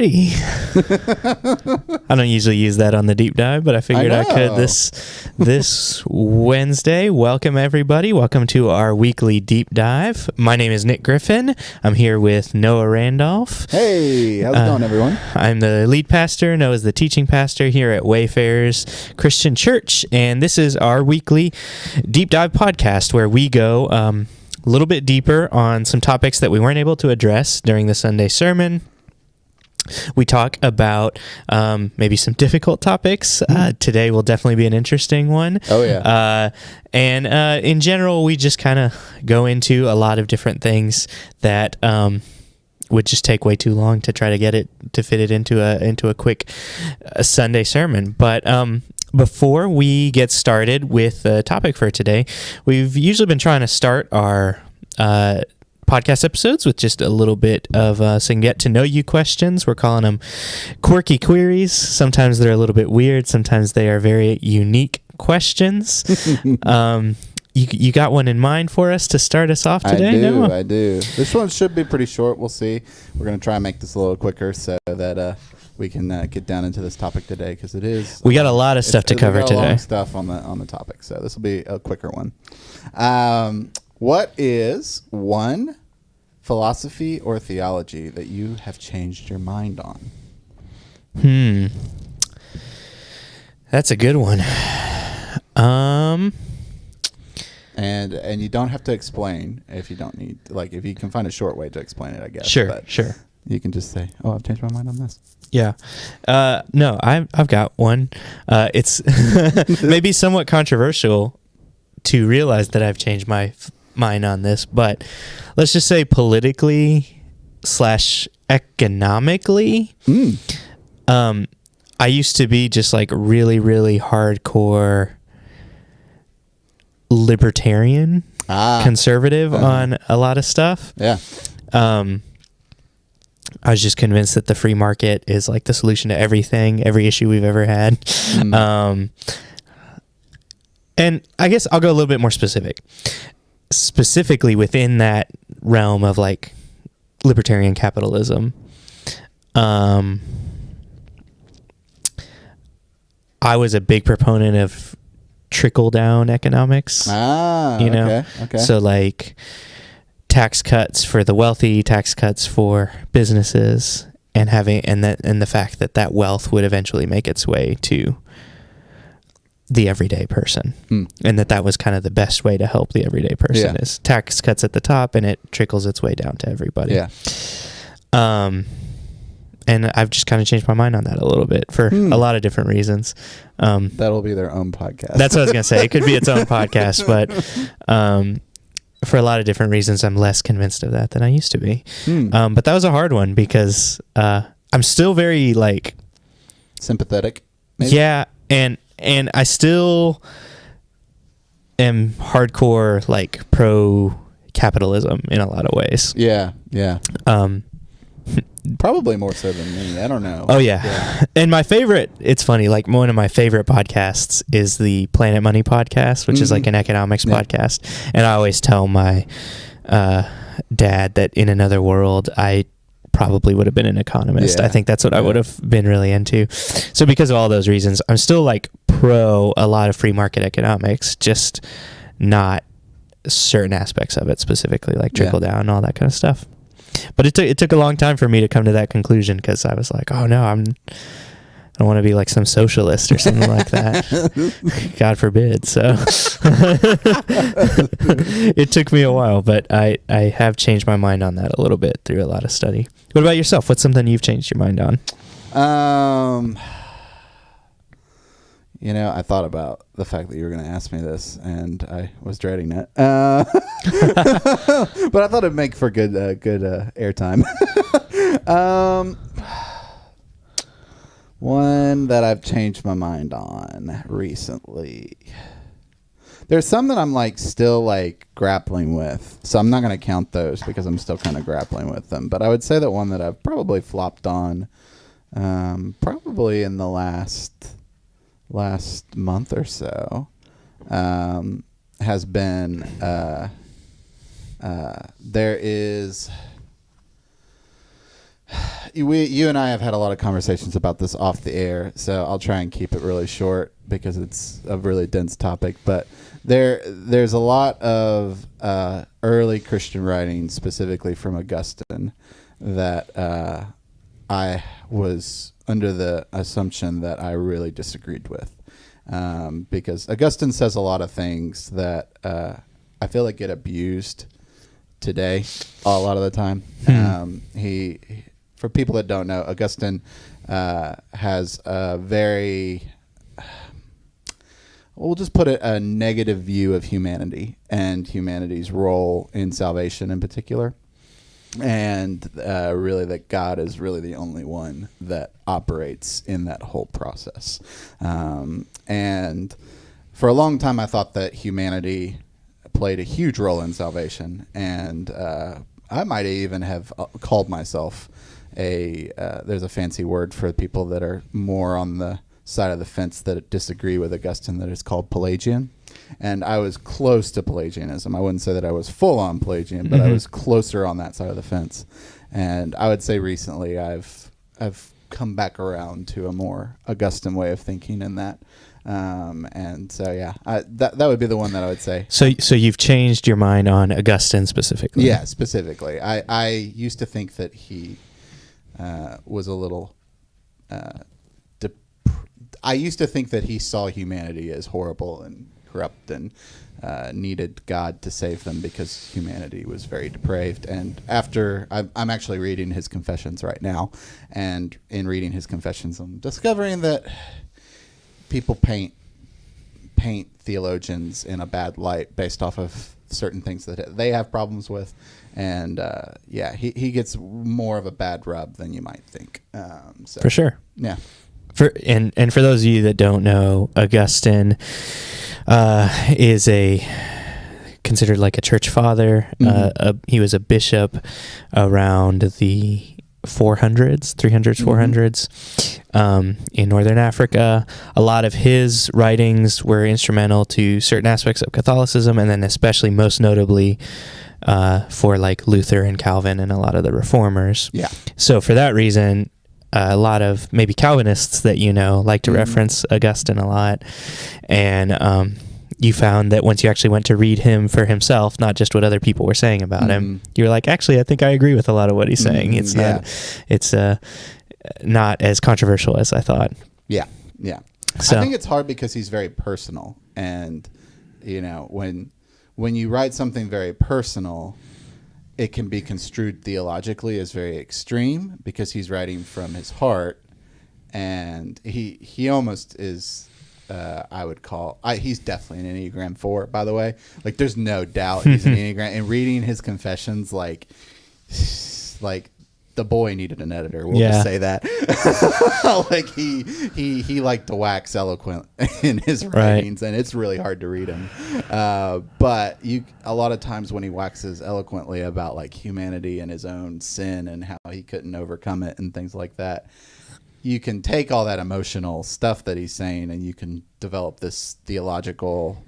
Hey. I don't usually use that on the deep dive, but I figured I could this Wednesday. Welcome, everybody. Welcome to our weekly deep dive. My name is Nick Griffin. I'm here with Noah Randolph. Hey, how's it going, everyone? I'm the lead pastor. Noah's the teaching pastor here at Wayfarers Christian Church, and this is our weekly deep dive podcast where we go a little bit deeper on some topics that we weren't able to address during the Sunday sermon. We talk about maybe some difficult topics. Today will definitely be an interesting one. Oh, yeah. And in general, we just kind of go into a lot of different things that would just take way too long to try to get it to fit it into a quick Sunday sermon. But before we get started with the topic for today, we've usually been trying to start our podcast episodes with just a little bit of some get to know you questions. We're calling them quirky queries. Sometimes they're a little bit weird. Sometimes they are very unique questions. You got one in mind for us to start us off today? I do. This one should be pretty short. We'll see. We're going to try and make this a little quicker so that we can get down into this topic today, because it is. We got a lot of stuff to cover today. Long stuff on the topic, so this will be a quicker one. What is one philosophy or theology that you have changed your mind on? That's a good one. And you don't have to explain if you don't need, like, if you can find a short way to explain it, I guess. Sure. You can just say, "Oh, I've changed my mind on this." Yeah. No, I've got one. It's maybe somewhat controversial to realize that I've changed my mind on this, but let's just say politically / economically. I used to be just like really, really hardcore libertarian, conservative on a lot of stuff. Yeah. I was just convinced that the free market is like the solution to everything, every issue we've ever had. And I guess I'll go a little bit more specific. Specifically within that realm of like libertarian capitalism, I was a big proponent of trickle-down economics. Okay. So like tax cuts for the wealthy, tax cuts for businesses, and the fact that wealth would eventually make its way to the everyday person, and that was kind of the best way to help the everyday person is tax cuts at the top, and it trickles its way down to everybody. Yeah. And I've just kind of changed my mind on that a little bit for a lot of different reasons. That'll be their own podcast. That's what I was gonna say. It could be its own podcast, but for a lot of different reasons, I'm less convinced of that than I used to be. But that was a hard one because I'm still very like sympathetic. Maybe? Yeah, and I still am hardcore like pro capitalism in a lot of ways. Yeah. Probably more so than me. I don't know. Oh yeah. And my favorite, it's funny, like one of my favorite podcasts is the Planet Money podcast, which is like an economics podcast. And I always tell my dad that in another world, I probably would have been an economist. I think that's what I would have been really into. So because of all those reasons, I'm still like pro a lot of free market economics, just not certain aspects of it, specifically like trickle down and all that kind of stuff. But it took a long time for me to come to that conclusion, because I was like, oh no, I don't want to be like some socialist or something like that. God forbid. So it took me a while, but I have changed my mind on that a little bit through a lot of study. What about yourself? What's something you've changed your mind on? I thought about the fact that you were going to ask me this, and I was dreading it. But I thought it'd make for good airtime. One that I've changed my mind on recently. There's some that I'm like still like grappling with, so I'm not going to count those because I'm still kind of grappling with them. But I would say that one that I've probably flopped on, probably in the last month or so, has been there is you and I have had a lot of conversations about this off the air, so I'll try and keep it really short because it's a really dense topic. But there's a lot of early Christian writing, specifically from Augustine, that I was under the assumption that I really disagreed with, because Augustine says a lot of things that I feel like get abused today a lot of the time. He for people that don't know, Augustine has a very, we'll just put it, a negative view of humanity and humanity's role in salvation in particular. And really that God is really the only one that operates in that whole process. And for a long time, I thought that humanity played a huge role in salvation. And I might even have called myself there's a fancy word for people that are more on the side of the fence that disagree with Augustine, that is called Pelagian. And I was close to Pelagianism. I wouldn't say that I was full on Pelagian, but I was closer on that side of the fence. And I would say recently I've come back around to a more Augustine way of thinking in that. And so, yeah, that would be the one that I would say. So you've changed your mind on Augustine specifically? Yeah, specifically. I used to think that he was a little... I used to think that he saw humanity as horrible and corrupt and needed God to save them because humanity was very depraved. And after I'm actually reading his Confessions right now, and in reading his Confessions, I'm discovering that people paint theologians in a bad light based off of certain things that they have problems with. And he gets more of a bad rub than you might think. So, for sure. Yeah. And for those of you that don't know, Augustine is considered like a church father. He was a bishop around the 300s, in Northern Africa. A lot of his writings were instrumental to certain aspects of Catholicism, and then especially most notably for like Luther and Calvin and a lot of the reformers. Yeah. So for that reason, a lot of maybe Calvinists that like to reference Augustine a lot. And you found that once you actually went to read him for himself, not just what other people were saying about him, you were like, actually, I think I agree with a lot of what he's saying. It's not as controversial as I thought. Yeah, yeah. So, I think it's hard because he's very personal. And, when you write something very personal, it can be construed theologically as very extreme because he's writing from his heart, and he almost is, I would call, he's definitely an Enneagram 4, by the way. Like, there's no doubt he's an Enneagram. And reading his Confessions, like the boy needed an editor. We'll just say that. Like he liked to wax eloquent in his writings, and it's really hard to read him. But a lot of times when he waxes eloquently about like humanity and his own sin and how he couldn't overcome it and things like that, you can take all that emotional stuff that he's saying and you can develop this theological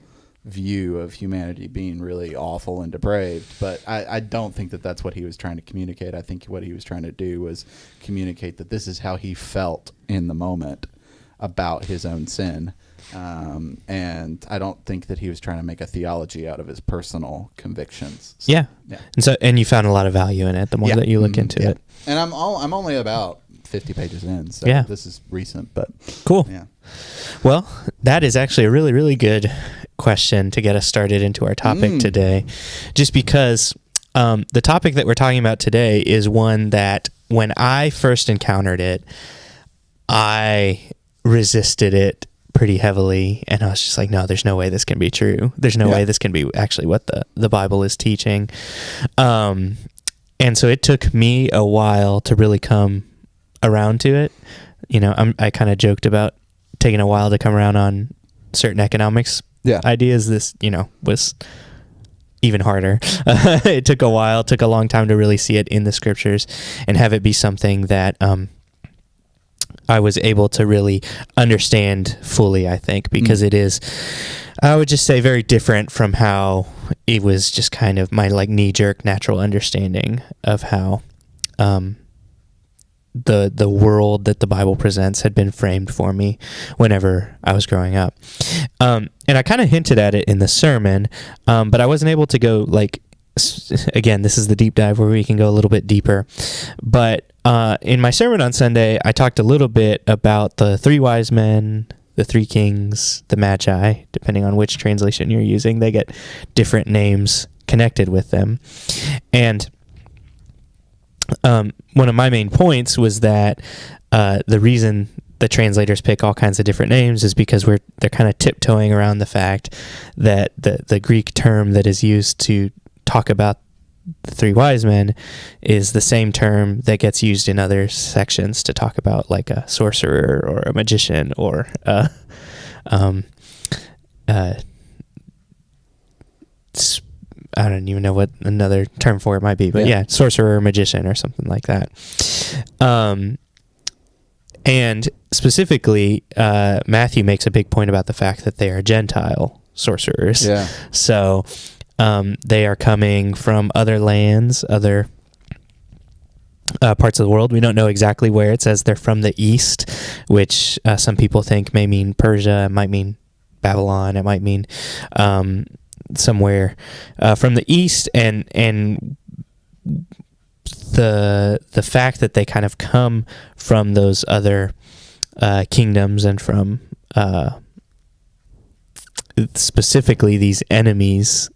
view of humanity being really awful and depraved. But I don't think that that's what he was trying to communicate. I think what he was trying to do was communicate that this is how he felt in the moment about his own sin. And I don't think that he was trying to make a theology out of his personal convictions. So, yeah. And you found a lot of value in it the more that you look into it. And I'm only about 50 pages in, so this is recent, but cool. Yeah. Well, that is actually a really, really good question to get us started into our topic today, just because the topic that we're talking about today is one that when I first encountered it, I resisted it pretty heavily, and I was just like, no, there's no way this can be true. There's no way this can be actually what the Bible is teaching. And so it took me a while to really come around to it. I kind of joked about taking a while to come around on certain economics ideas. This, was even harder. It took a while, took a long time to really see it in the scriptures and have it be something that I was able to really understand fully, I think, because it is, I would just say, very different from how it was just kind of my like knee-jerk natural understanding of how the world that the Bible presents had been framed for me whenever I was growing up. And I kind of hinted at it in the sermon, but I wasn't able to go again, this is the deep dive where we can go a little bit deeper. But in my sermon on Sunday, I talked a little bit about the 3 wise men, the 3 kings, the magi, depending on which translation you're using. They get different names connected with them. And one of my main points was that the reason the translators pick all kinds of different names is because they're kind of tiptoeing around the fact that the Greek term that is used to talk about the 3 wise men is the same term that gets used in other sections to talk about like a sorcerer or a magician or I don't even know what another term for it might be, but yeah, sorcerer or magician or something like that. And specifically, Matthew makes a big point about the fact that they are Gentile sorcerers. Yeah. So they are coming from other lands, other parts of the world. We don't know exactly where. It says they're from the east, which some people think may mean Persia. It might mean Babylon. It might mean somewhere from the east. And the fact that they kind of come from those other kingdoms and from specifically these enemies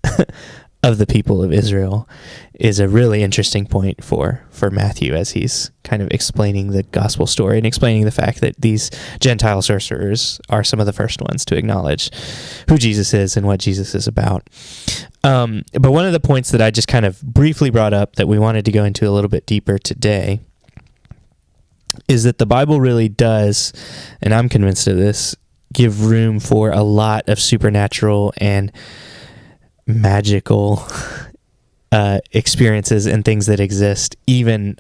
of the people of Israel is a really interesting point for Matthew as he's kind of explaining the gospel story and explaining the fact that these Gentile sorcerers are some of the first ones to acknowledge who Jesus is and what Jesus is about. But one of the points that I just kind of briefly brought up that we wanted to go into a little bit deeper today is that the Bible really does, and I'm convinced of this, give room for a lot of supernatural and magical experiences and things that exist even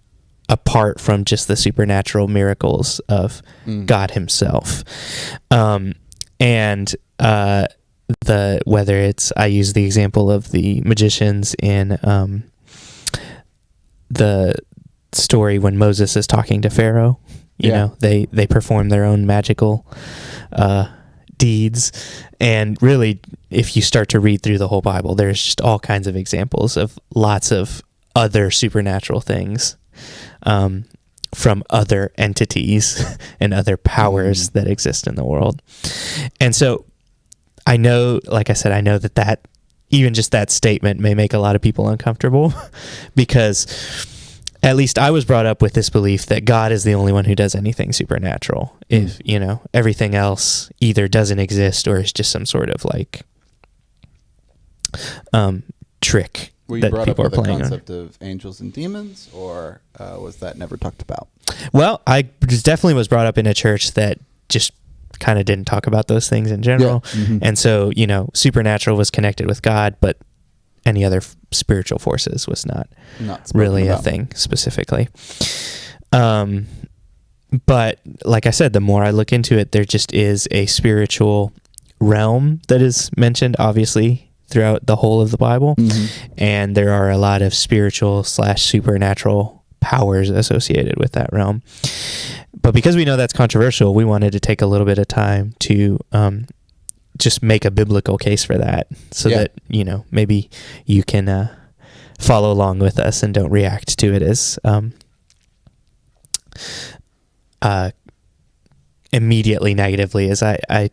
apart from just the supernatural miracles of God himself. And whether it's, I use the example of the magicians in the story when Moses is talking to Pharaoh. You know, they perform their own magical deeds. And really, if you start to read through the whole Bible, there's just all kinds of examples of lots of other supernatural things from other entities and other powers that exist in the world. And so I know, like I said, I know that even just that statement may make a lot of people uncomfortable because at least I was brought up with this belief that God is the only one who does anything supernatural. If, everything else either doesn't exist or is just some sort of like trick Were you that brought people up are with playing the on. concept of angels and demons, or was that never talked about? Well, I definitely was brought up in a church that just kind of didn't talk about those things in general. Yeah. Mm-hmm. And so, supernatural was connected with God, but any other spiritual forces was not really a thing specifically. But like I said, the more I look into it, there just is a spiritual realm that is mentioned, obviously, throughout the whole of the Bible. Mm-hmm. And there are a lot of spiritual / supernatural powers associated with that realm. But because we know that's controversial, we wanted to take a little bit of time to just make a biblical case for that so that, maybe you can follow along with us and don't react to it as immediately negatively as I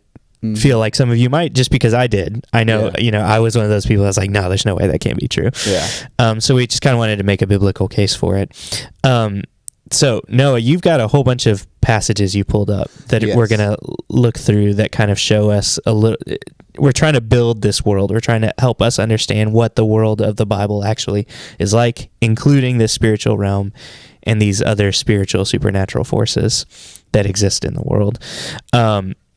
feel like some of you might, just because I did. I know, I was one of those people that was like, no, there's no way that can't be true. Yeah. So we just kind of wanted to make a biblical case for it. So Noah, you've got a whole bunch of passages you pulled up that we're going to look through that kind of show us a little. We're trying to build this world. We're trying to help us understand what the world of the Bible actually is like, including this spiritual realm and these other spiritual supernatural forces that exist in the world.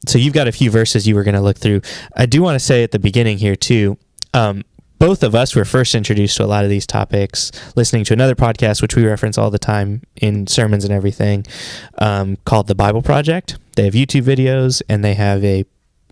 So you've got a few verses you were going to look through. I do want to say at the beginning here too, both of us were first introduced to a lot of these topics listening to another podcast, which we reference all the time in sermons and everything, called The Bible Project. They have YouTube videos, and they have a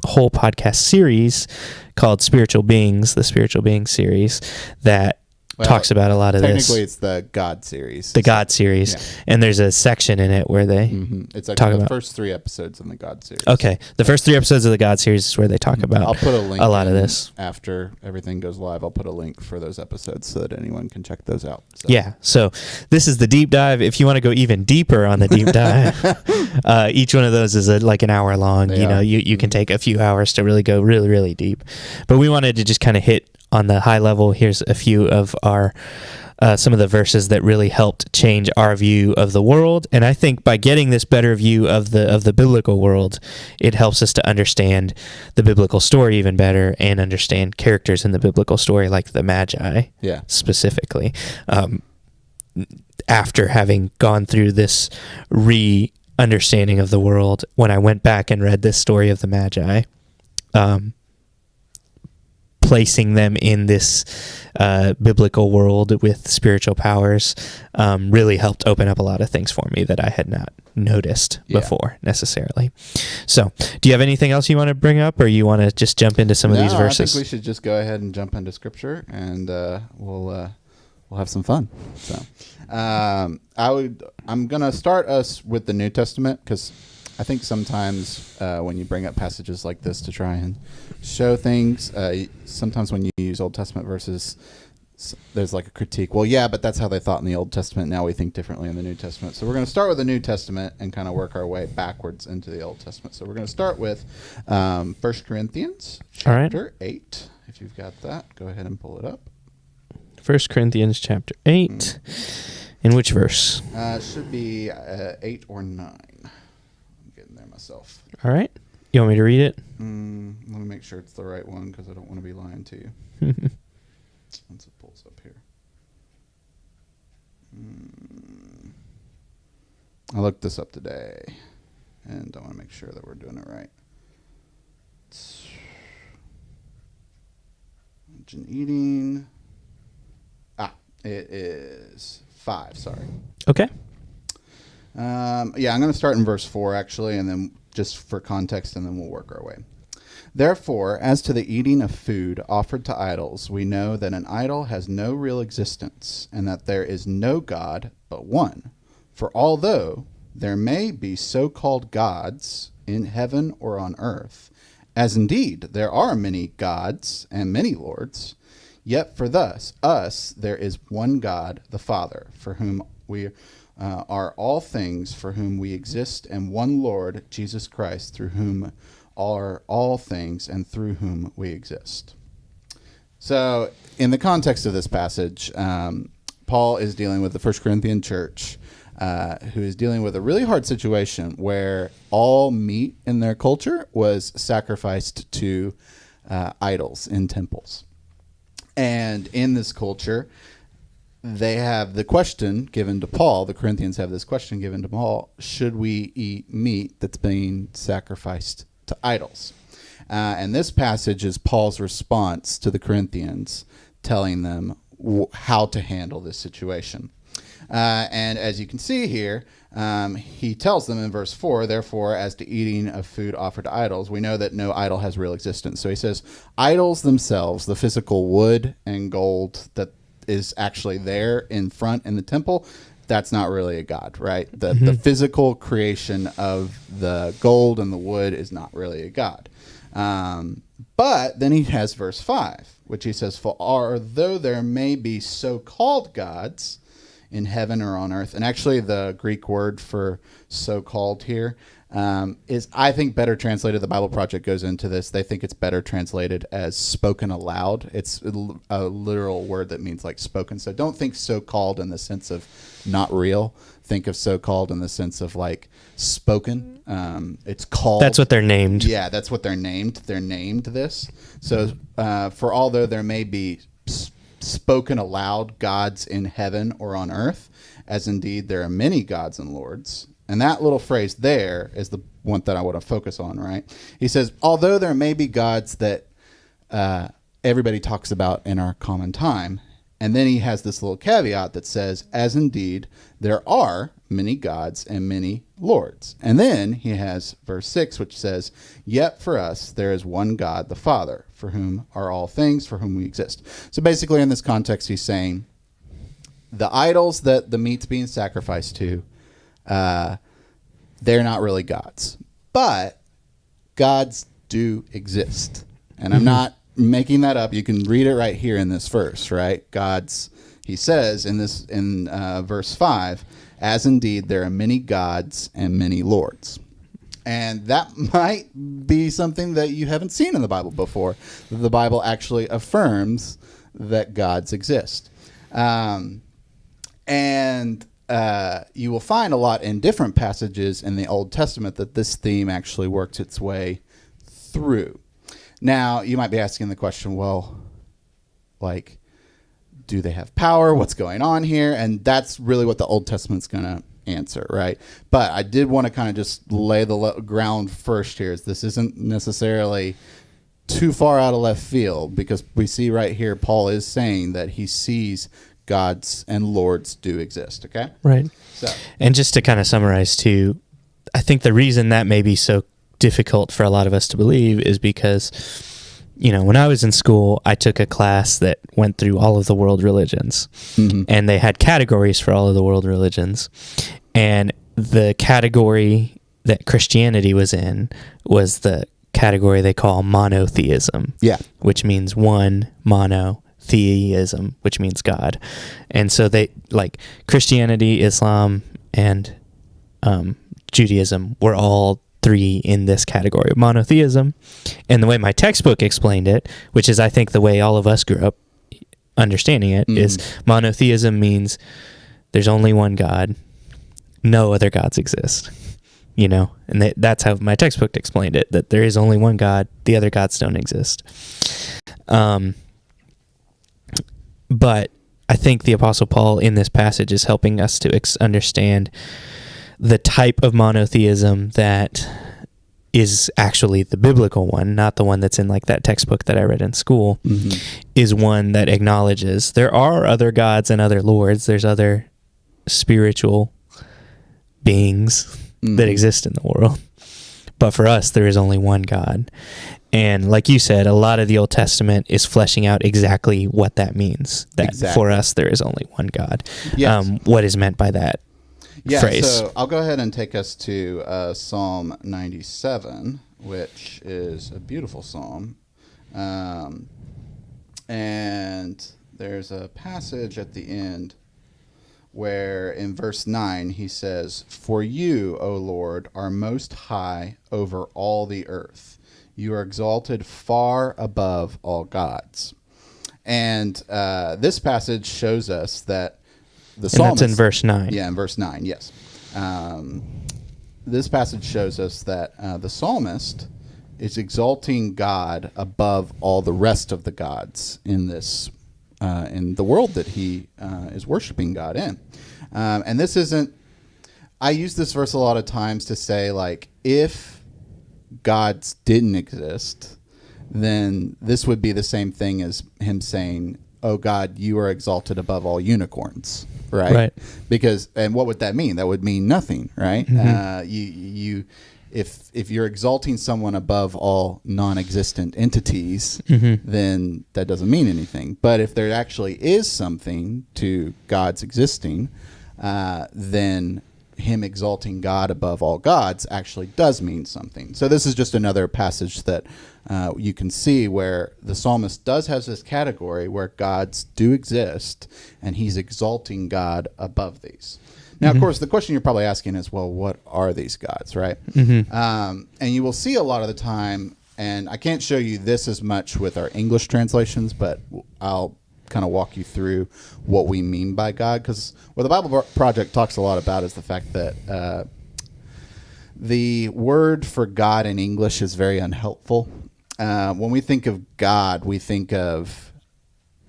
whole podcast series called Spiritual Beings, the Spiritual Beings series, that talks about a lot of this. Technically, it's the God series. The God series. Yeah. And there's a section in it where they it's like talk the about first 3 episodes in the God series. Okay. The first 3 episodes of the God series is where they talk about I'll put a link a lot of this. After everything goes live, I'll put a link for those episodes so that anyone can check those out. So. Yeah. So this is the deep dive. If you want to go even deeper on the deep dive, each one of those is like an hour long. You can take a few hours to really go really, really deep. But we wanted to just kind of hit on the high level. Here's a few of our some of the verses that really helped change our view of the world. And I think by getting this better view of the biblical world, it helps us to understand the biblical story even better and understand characters in the biblical story like the Magi specifically. After having gone through this re-understanding of the world, when I went back and read this story of the Magi, placing them in this biblical world with spiritual powers really helped open up a lot of things for me that I had not noticed before necessarily. So, do you have anything else you want to bring up, or you want to just jump into some of these verses? I think we should just go ahead and jump into Scripture, and we'll have some fun. So, I'm gonna start us with the New Testament because I think sometimes when you bring up passages like this to try and show things, sometimes when you use Old Testament verses, there's like a critique. Well, yeah, but that's how they thought in the Old Testament. Now we think differently in the New Testament. So we're going to start with the New Testament and kind of work our way backwards into the Old Testament. So we're going to start with 1 Corinthians chapter 8. If you've got that, go ahead and pull it up. 1 Corinthians chapter 8. In which verse? It should be 8 or 9. I'm getting there myself. All right. You want me to read it? Let me make sure it's the right one because I don't want to be lying to you. Once it pulls up here. I looked this up today, and I want to make sure that we're doing it right. Lunch and eating. It is 5, sorry. Okay. I'm going to start in verse 4, actually, and then just for context, and then we'll work our way. Therefore, as to the eating of food offered to idols, we know that an idol has no real existence, and that there is no God but one. For although there may be so-called gods in heaven or on earth, as indeed there are many gods and many lords, yet for us there is one God, the Father, for whom we are all things, for whom we exist, and one Lord, Jesus Christ, through whom are all things and through whom we exist. So in the context of this passage, Paul is dealing with the First Corinthian church, who is dealing with a really hard situation where all meat in their culture was sacrificed to idols in temples. And in this culture, they have the question given to Paul, the Corinthians have this question given to Paul, should we eat meat that's being sacrificed to idols? And this passage is Paul's response to the Corinthians, telling them how to handle this situation. And as you can see here, he tells them in verse 4, therefore, as to eating of food offered to idols, we know that no idol has real existence. So he says, idols themselves, the physical wood and gold that is actually there in front in the temple, that's not really a god, right? The physical creation of the gold and the wood is not really a god. But then he has verse 5, which he says, for although there may be so-called gods in heaven or on earth, and actually the Greek word for so-called here is, I think, better translated. The Bible Project goes into this. They think it's better translated as spoken aloud. It's a literal word that means like spoken. So don't think so-called in the sense of not real. Think of so-called in the sense of like spoken. It's called. That's what they're named. Yeah, that's what they're named. They're named this. So for although there may be spoken aloud gods in heaven or on earth, as indeed there are many gods and lords. And that little phrase there is the one that I want to focus on, right? He says, although there may be gods that everybody talks about in our common time, and then he has this little caveat that says, as indeed there are many gods and many lords. And then he has verse 6, which says, yet for us there is one God, the Father, for whom are all things, for whom we exist. So basically in this context, he's saying the idols that the meat's being sacrificed to, they're not really gods. But gods do exist. And I'm not making that up. You can read it right here in this verse, right? Gods, he says in verse 5, as indeed there are many gods and many lords. And that might be something that you haven't seen in the Bible before. The Bible actually affirms that gods exist. And you will find a lot in different passages in the Old Testament that this theme actually works its way through. Now, you might be asking the question, well, like, do they have power? What's going on here? And that's really what the Old Testament's going to answer, right? But I did want to kind of just lay the ground first here. This isn't necessarily too far out of left field, because we see right here Paul is saying that he sees gods and lords do exist, okay? Right. So, and just to kind of summarize too, I think the reason that may be so difficult for a lot of us to believe is because, you know, when I was in school, I took a class that went through all of the world religions, and they had categories for all of the world religions. And the category that Christianity was in was the category they call monotheism. Yeah. Which means one, monotheism, which means God. And so they, like, Christianity, Islam, and Judaism were all three in this category of monotheism. And the way my textbook explained it, which is I think the way all of us grew up understanding it, is monotheism means there's only one God, no other gods exist, you know? And that's how my textbook explained it, that there is only one God, the other gods don't exist. But I think the Apostle Paul in this passage is helping us to understand the type of monotheism that is actually the biblical one, not the one that's in like that textbook that I read in school, is one that acknowledges there are other gods and other lords. There's other spiritual beings that exist in the world. But for us, there is only one God. And like you said, a lot of the Old Testament is fleshing out exactly what that means. That for us, there is only one God. Yes. What is meant by that phrase? So I'll go ahead and take us to Psalm 97, which is a beautiful psalm. And there's a passage at the end where in verse 9 he says, "For you, O Lord, are most high over all the earth. You are exalted far above all gods." And this passage shows us that the psalmist... that's in verse 9. Yeah, in verse 9, yes. This passage shows us that the psalmist is exalting God above all the rest of the gods in this in the world that he is worshiping God in. And this isn't... I use this verse a lot of times to say, like, if gods didn't exist, then this would be the same thing as him saying, "Oh God, you are exalted above all unicorns," right? Because, and what would that mean? That would mean nothing, right? If you're exalting someone above all non-existent entities, then that doesn't mean anything. But if there actually is something to God's existing, then him exalting God above all gods actually does mean something. So this is just another passage that you can see where the psalmist does have this category where gods do exist, and he's exalting God above these. Now, of course, the question you're probably asking is, well, what are these gods, right? And you will see a lot of the time, and I can't show you this as much with our English translations, but I'll kind of walk you through what we mean by God, because what the Bible Project talks a lot about is the fact that the word for God in English is very unhelpful. When we think of God, we think of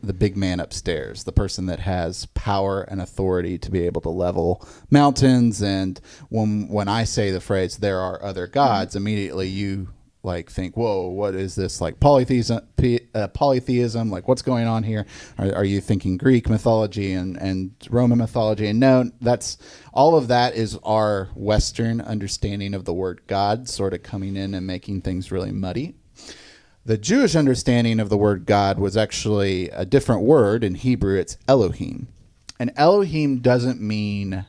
the big man upstairs, the person that has power and authority to be able to level mountains. And when I say the phrase, "there are other gods," immediately you like think, whoa, what is this, like polytheism? Like, what's going on here? Are you thinking Greek mythology and Roman mythology? And no, that's all of that is our Western understanding of the word God sort of coming in and making things really muddy. The Jewish understanding of the word God was actually a different word. In Hebrew, it's Elohim. And Elohim doesn't mean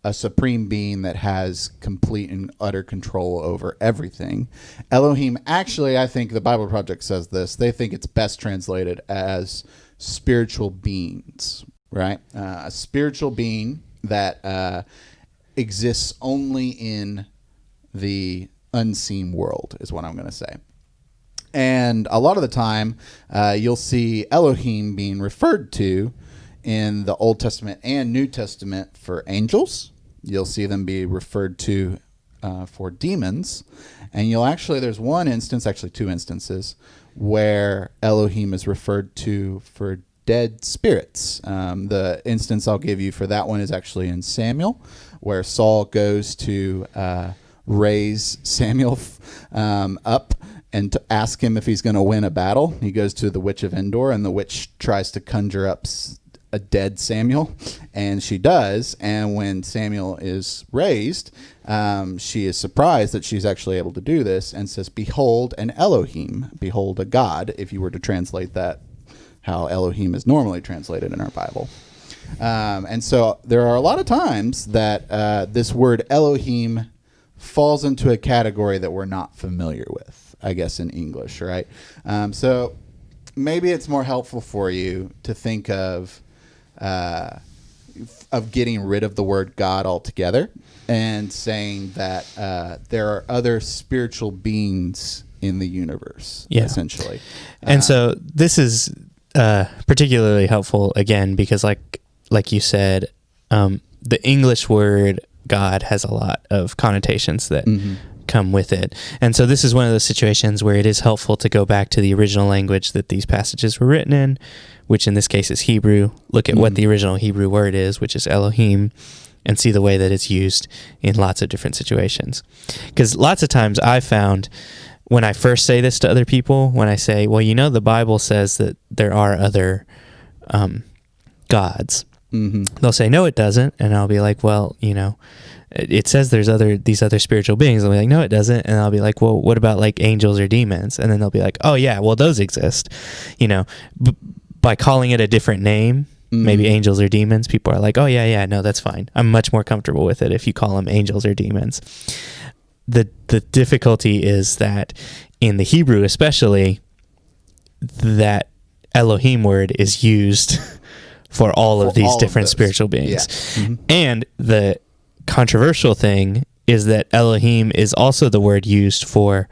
a supreme being that has complete and utter control over everything. Elohim, actually, I think the Bible Project says this. They think it's best translated as spiritual beings, right? A spiritual being that exists only in the unseen world is what I'm going to say. And a lot of the time, you'll see Elohim being referred to in the Old Testament and New Testament for angels. You'll see them be referred to for demons. And there's one instance, actually two instances, where Elohim is referred to for dead spirits. The instance I'll give you for that one is actually in Samuel, where Saul goes to raise Samuel up and to ask him if he's going to win a battle. He goes to the witch of Endor, and the witch tries to conjure up a dead Samuel, and she does. And when Samuel is raised, she is surprised that she's actually able to do this and says, "Behold an Elohim," behold a God, if you were to translate that how Elohim is normally translated in our Bible. And so there are a lot of times that this word Elohim falls into a category that we're not familiar with, I guess, in English, right? So maybe it's more helpful for you to think of getting rid of the word God altogether and saying that there are other spiritual beings in the universe, essentially. And so this is particularly helpful, again, because like you said, the English word God has a lot of connotations that come with it. And so this is one of those situations where it is helpful to go back to the original language that these passages were written in, which in this case is Hebrew. Look at what the original Hebrew word is, which is Elohim, and see the way that it's used in lots of different situations. Because lots of times I found when I first say this to other people, when I say, well, the Bible says that there are other gods, they'll say, no, it doesn't. And I'll be like, well, it says there's these other spiritual beings. They'll be like, no, it doesn't. And I'll be like, well, what about like angels or demons? And then they'll be like, oh yeah, well, those exist. By calling it a different name, maybe angels or demons, people are like, oh yeah, no, that's fine. I'm much more comfortable with it if you call them angels or demons. The difficulty is that in the Hebrew especially, that Elohim word is used for all of these different spiritual beings. Yeah. And the controversial thing is that Elohim is also the word used for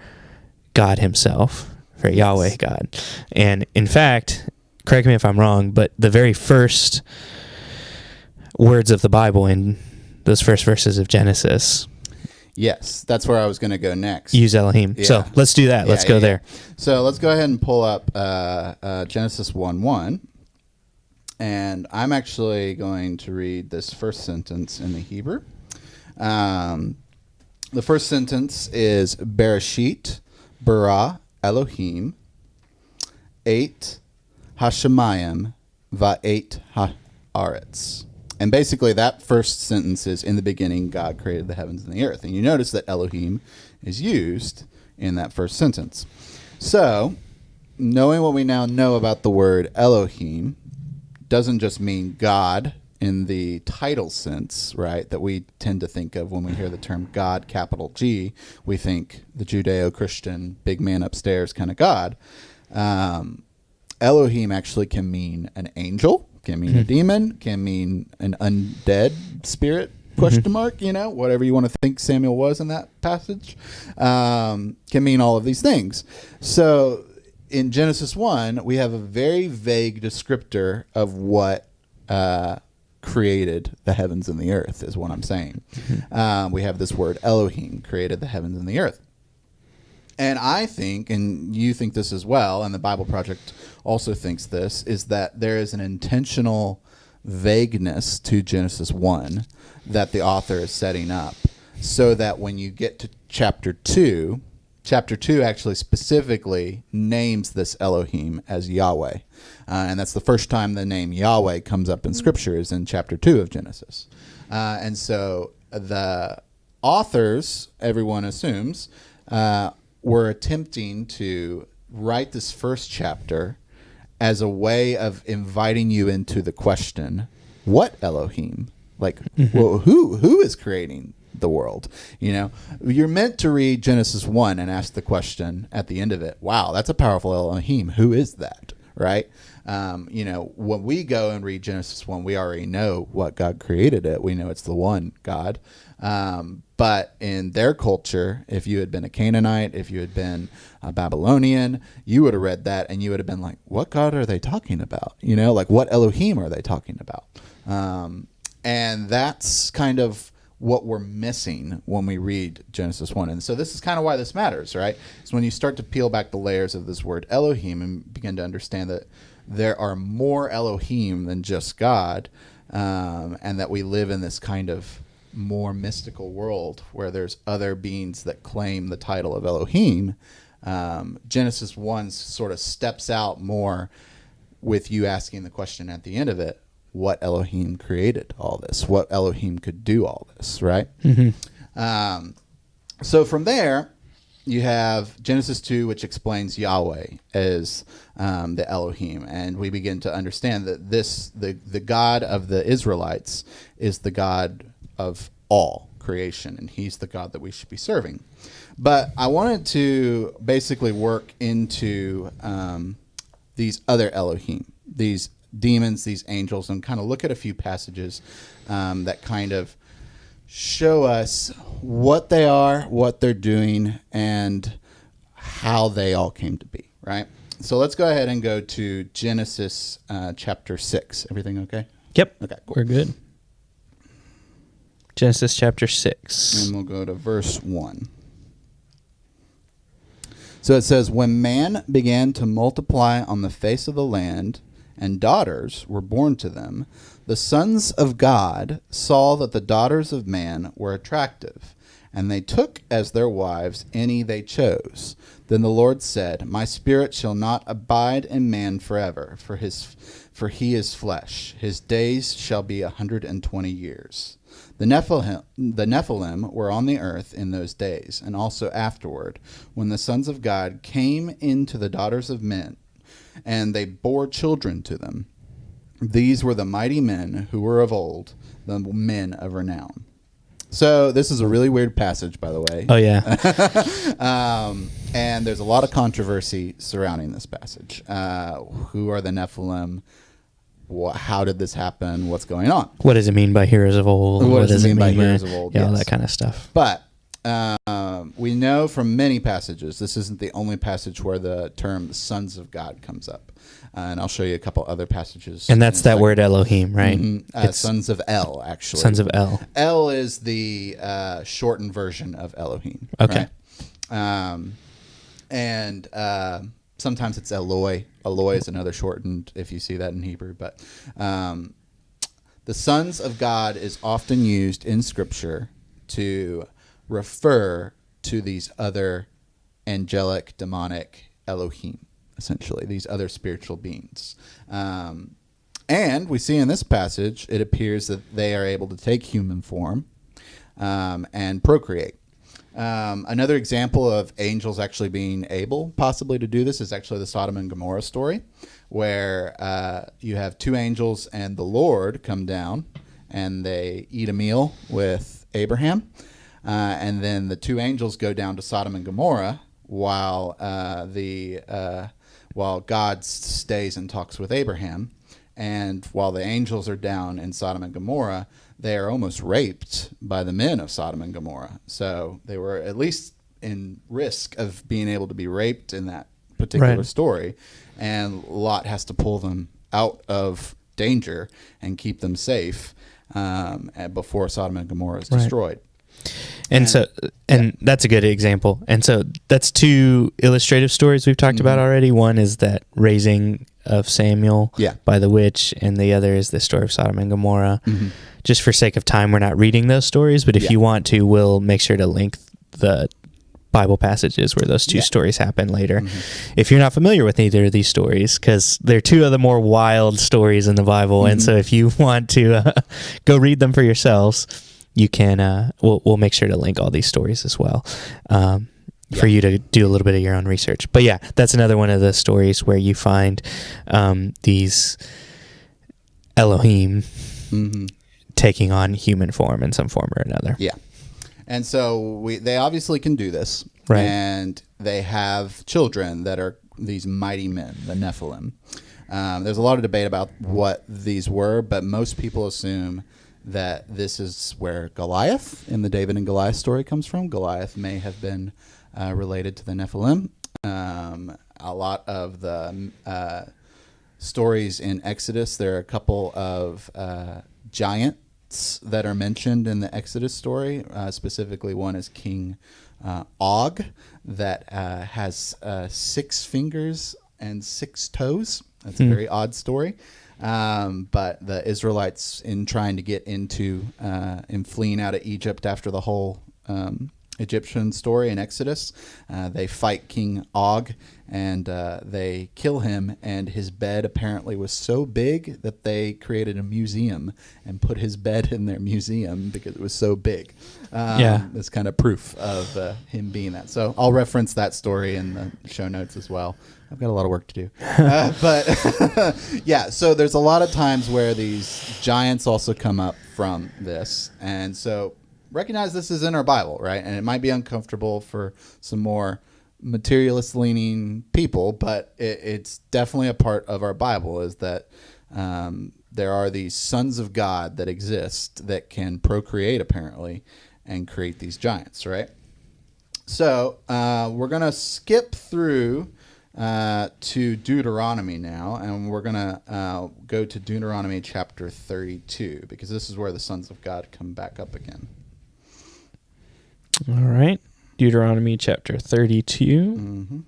God himself, for Yahweh God. And in fact, correct me if I'm wrong, but the very first words of the Bible in those first verses of Genesis, yes, that's where I was going to go next. Use Elohim. Yeah. So let's do that. Let's go there. So let's go ahead and pull up Genesis 1:1. And I'm actually going to read this first sentence in the Hebrew. The first sentence is Bereshit bara Elohim 8 Hashemayim va'et haaretz. And basically that first sentence is, in the beginning, God created the heavens and the earth. And you notice that Elohim is used in that first sentence. So, knowing what we now know about the word Elohim doesn't just mean God in the title sense, right, that we tend to think of when we hear the term God, capital G. We think the Judeo-Christian big man upstairs kind of God. Elohim actually can mean an angel, can mean a demon, can mean an undead spirit, question mark, whatever you want to think Samuel was in that passage, can mean all of these things. So in Genesis 1, we have a very vague descriptor of what created the heavens and the earth, is what I'm saying. We have this word Elohim, created the heavens and the earth. And I think, and you think this as well, and the Bible Project also thinks this, is that there is an intentional vagueness to Genesis 1 that the author is setting up, so that when you get to chapter 2, chapter 2 actually specifically names this Elohim as Yahweh. And that's the first time the name Yahweh comes up in Scripture is in chapter 2 of Genesis. And so the authors, everyone assumes, were attempting to write this first chapter as a way of inviting you into the question, what Elohim? Like, well, who is creating the world? You know, you're meant to read Genesis 1 and ask the question at the end of it, wow, that's a powerful Elohim. Who is that? Right? You know, when we go and read Genesis 1, we already know what God created it. We know it's the one God. But in their culture, if you had been a Canaanite, if you had been a Babylonian, you would have read that and you would have been like, what God are they talking about? You know, like what Elohim are they talking about? And that's kind of what we're missing when we read Genesis 1. And so this is kind of why this matters, right? So when you start to peel back the layers of this word Elohim and begin to understand that there are more Elohim than just God, and that we live in this kind of more mystical world where there's other beings that claim the title of Elohim, Genesis 1 sort of steps out more with you asking the question at the end of it, what Elohim created all this? What Elohim could do all this, right? So from there, you have Genesis 2, which explains Yahweh as the Elohim. And we begin to understand that the God of the Israelites is the God of all creation, and he's the God that we should be serving. But I wanted to basically work into these other Elohim, these demons, these angels, and kind of look at a few passages that kind of show us what they are, what they're doing, and how they all came to be, right? So let's go ahead and go to Genesis chapter 6. Everything okay? Yep. Okay, cool. We're good. Genesis chapter 6. And we'll go to verse 1. So it says, when man began to multiply on the face of the land, and daughters were born to them, the sons of God saw that the daughters of man were attractive, and they took as their wives any they chose. Then the Lord said, my spirit shall not abide in man forever, for he is flesh. His days shall be 120 years. The Nephilim were on the earth in those days, and also afterward, when the sons of God came into the daughters of men, and they bore children to them. These were the mighty men who were of old, the men of renown. So this is a really weird passage, by the way. Oh, yeah. And there's a lot of controversy surrounding this passage. Who are the Nephilim? How did this happen? What's going on? What does it mean by heroes of old? What does it mean by heroes of old? Yeah, all Yes. that kind of stuff. But we know from many passages, this isn't the only passage where the term sons of God comes up. And I'll show you a couple other passages. And that's that word Elohim, right? It's sons of El, actually. Sons of El. El is the shortened version of Elohim. Okay. Right? And sometimes it's Eloi. Eloi is another shortened, if you see that in Hebrew. But the sons of God is often used in Scripture to refer to these other angelic, demonic Elohim, essentially, these other spiritual beings. And we see in this passage, it appears that they are able to take human form and procreate. Another example of angels actually being able possibly to do this is actually the Sodom and Gomorrah story, where you have two angels and the Lord come down and they eat a meal with Abraham. And then the two angels go down to Sodom and Gomorrah while God stays and talks with Abraham. And while the angels are down in Sodom and Gomorrah, they are almost raped by the men of Sodom and Gomorrah. So they were at least in risk of being able to be raped in that particular story. And Lot has to pull them out of danger and keep them safe before Sodom and Gomorrah is destroyed. And that's a good example. And so that's two illustrative stories we've talked about already. One is that raising of Samuel by the witch, and the other is the story of Sodom and Gomorrah. Just for sake of time, we're not reading those stories, but if you want to, we'll make sure to link the Bible passages where those two Yeah. stories happen later. If you're not familiar with either of these stories, because they're two of the more wild stories in the Bible, and so if you want to go read them for yourselves, you can. We'll make sure to link all these stories as well. For you to do a little bit of your own research. But yeah, that's another one of the stories where you find these Elohim taking on human form in some form or another. Yeah. And so they obviously can do this. Right. And they have children that are these mighty men, the Nephilim. There's a lot of debate about what these were, but most people assume that this is where Goliath in the David and Goliath story comes from. Goliath may have been related to the Nephilim. A lot of the stories in Exodus, there are a couple of giants that are mentioned in the Exodus story. Specifically, one is King Og that has 6 fingers and 6 toes. That's a very odd story. But the Israelites, in trying to get into in fleeing out of Egypt after the whole Egyptian story in Exodus, they fight King Og and they kill him, and his bed apparently was so big that they created a museum and put his bed in their museum because it was so big. It's kind of proof of him being that. So I'll reference that story in the show notes as well. I've got a lot of work to do. But yeah, so there's a lot of times where these giants also come up from this. And so recognize this is in our Bible, right? And it might be uncomfortable for some more materialist-leaning people, but it's definitely a part of our Bible, is that there are these sons of God that exist that can procreate, apparently, and create these giants, right? So we're going to skip through to Deuteronomy now, and we're going to go to Deuteronomy chapter 32, because this is where the sons of God come back up again. All right. Deuteronomy chapter 32.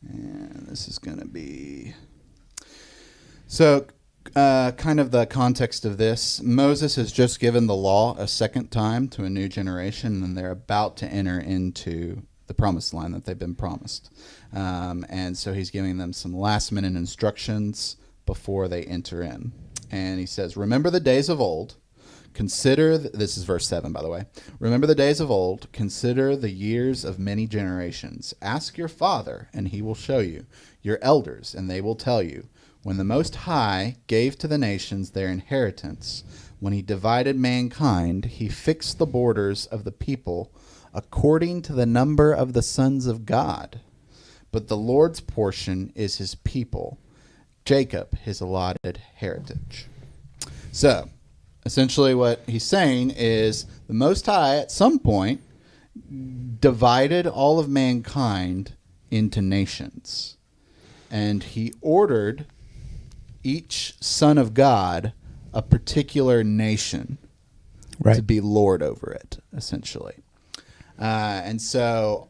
And this is going to be... So, kind of the context of this, Moses has just given the law a second time to a new generation, and they're about to enter into the promised land that they've been promised. And so he's giving them some last-minute instructions before they enter in. And he says, remember the days of old. Consider, this is verse 7, by the way. Remember the days of old. Consider the years of many generations. Ask your father, and he will show you. Your elders, and they will tell you. When the Most High gave to the nations their inheritance, when he divided mankind, he fixed the borders of the people according to the number of the sons of God. But the Lord's portion is his people, Jacob, his allotted heritage. So, essentially what he's saying is the Most High at some point divided all of mankind into nations. And he ordered each son of God a particular nation to be lord over it, essentially. And so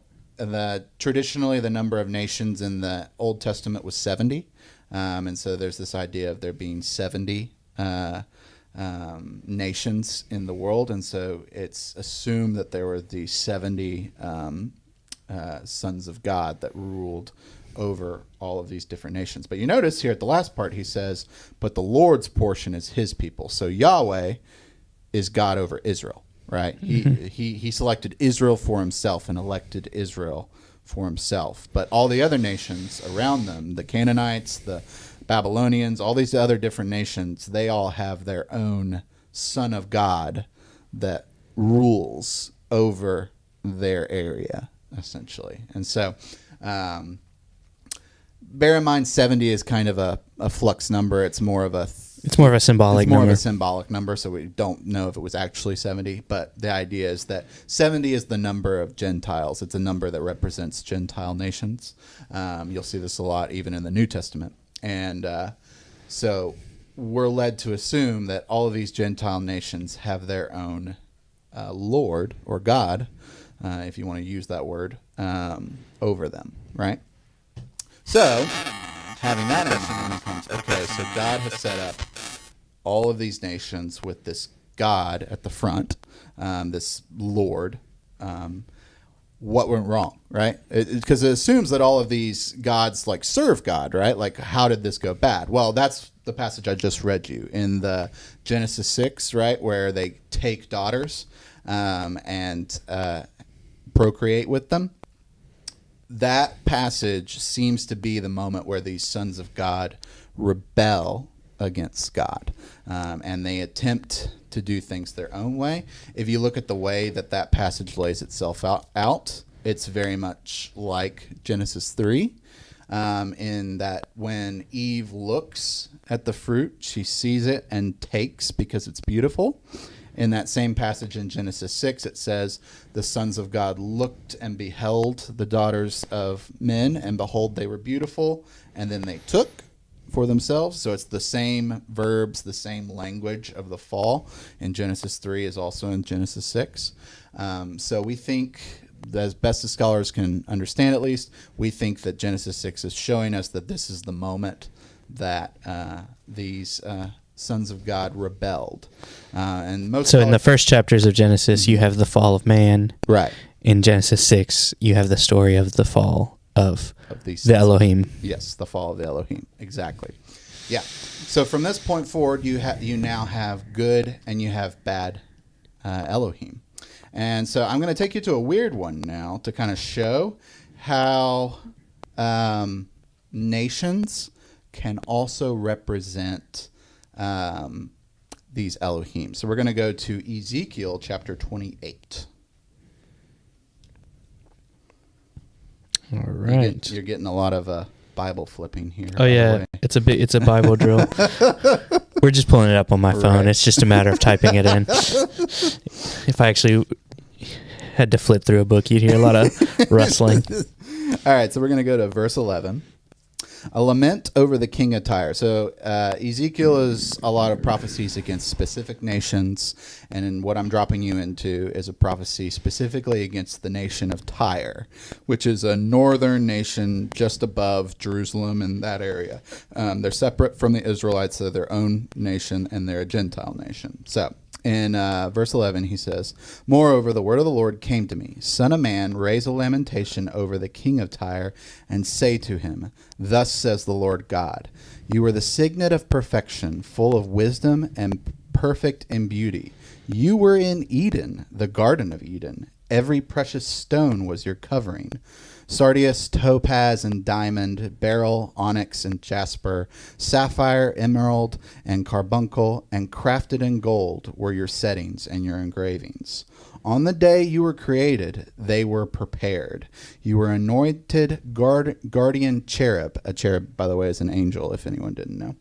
traditionally the number of nations in the Old Testament was 70. And so there's this idea of there being 70 nations in the world. And so it's assumed that there were these 70 sons of God that ruled over all of these different nations. But you notice here at the last part, he says, but the Lord's portion is his people. So Yahweh is God over Israel, right? He selected Israel for himself and elected Israel for himself. But all the other nations around them, the Canaanites, the Babylonians, all these other different nations, they all have their own son of God that rules over their area, essentially. And so bear in mind 70 is kind of a flux number. It's more of a symbolic number, so we don't know if it was actually 70, but the idea is that 70 is the number of Gentiles. It's a number that represents Gentile nations. You'll see this a lot even in the New Testament. And so we're led to assume that all of these Gentile nations have their own Lord or God, if you want to use that word, over them, right? So, having that in mind, comes, okay, so God has set up all of these nations with this God at the front, this Lord, what went wrong, right? Because it assumes that all of these gods like serve God, right? Like, how did this go bad? Well, that's the passage I just read you in the Genesis 6, right, where they take daughters and procreate with them. That passage seems to be the moment where these sons of God rebel against God, and they attempt to do things their own way. If you look at the way that passage lays itself out, it's very much like Genesis 3, in that when Eve looks at the fruit, she sees it and takes because it's beautiful. In that same passage in Genesis 6, it says, the sons of God looked and beheld the daughters of men, and behold, they were beautiful, and then they took for themselves. So it's the same verbs, the same language of the fall in Genesis 3 is also in Genesis 6. So we think, as best as scholars can understand at least, we think that Genesis 6 is showing us that this is the moment that these sons of God rebelled. And most so in the first chapters of Genesis, you have the fall of man. Right. In Genesis 6, you have the story of the fall of these the Elohim. Yes, the fall of the Elohim. Exactly. Yeah. So from this point forward, you now have good and you have bad Elohim. And so I'm going to take you to a weird one now to kind of show how nations can also represent these Elohim. So we're going to go to Ezekiel chapter 28. All right. You're getting a lot of Bible flipping here. Oh yeah, it's a Bible drill. We're just pulling it up on my phone. Right. It's just a matter of typing it in. If I actually had to flip through a book, you'd hear a lot of rustling. All right, so we're going to go to verse 11. A lament over the king of Tyre. So Ezekiel is a lot of prophecies against specific nations, and what I'm dropping you into is a prophecy specifically against the nation of Tyre, which is a northern nation just above Jerusalem in that area. They're separate from the Israelites. They're their own nation, and they're a Gentile nation. So in verse 11, he says, "Moreover, the word of the Lord came to me, Son of man, raise a lamentation over the king of Tyre, and say to him, Thus says the Lord God, you are the signet of perfection, full of wisdom and perfect in beauty. You were in Eden, the garden of Eden. Every precious stone was your covering. Sardius, topaz, and diamond, beryl, onyx, and jasper, sapphire, emerald, and carbuncle, and crafted in gold were your settings and your engravings. On the day you were created, they were prepared. You were anointed guardian cherub. A cherub, by the way, is an angel, if anyone didn't know.